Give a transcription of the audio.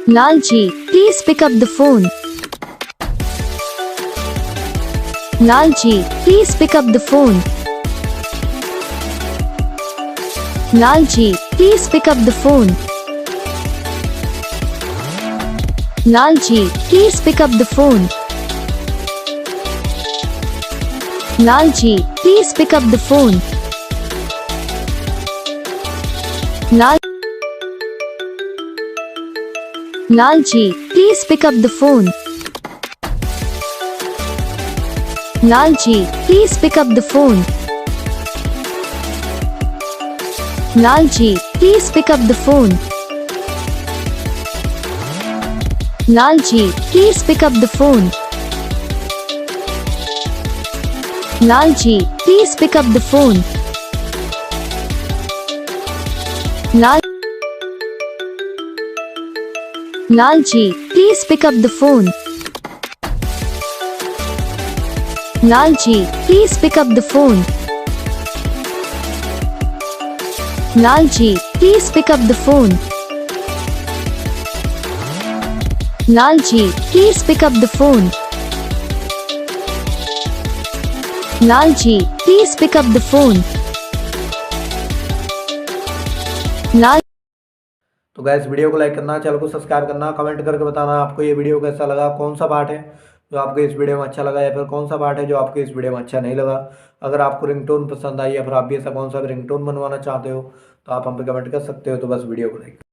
Lal ji, please pick up the phone. Lal ji, please pick up the phone. Lal ji, please pick up the phone. Lal ji, please pick up the phone. Lal ji, please pick up the phone. Lal Lal ji, please pick up the phone. Lal ji, please pick up the phone. Lal ji, please pick up the phone. Lal ji, please pick up the phone. Lal ji, please pick up the phone. Lal Lal ji, please pick up the phone. Lal ji, please pick up the phone. Lal ji, please pick up the phone. Lal ji, please pick up the phone. Lal ji, please pick up the phone. लाल तो guys video को like करना, channel को subscribe करना, comment करके बताना आपको ये video कैसा लगा, कौन सा पार्ट है जो आपको इस वीडियो में अच्छा लगा या फिर कौन सा पार्ट है जो आपको इस वीडियो में अच्छा नहीं लगा। अगर आपको रिंगटोन पसंद आई या फिर आप भी ऐसा कौन सा रिंगटोन बनवाना चाहते हो तो आप हम पे कमेंट कर सकते हो। तो बस वीडियो को लाइक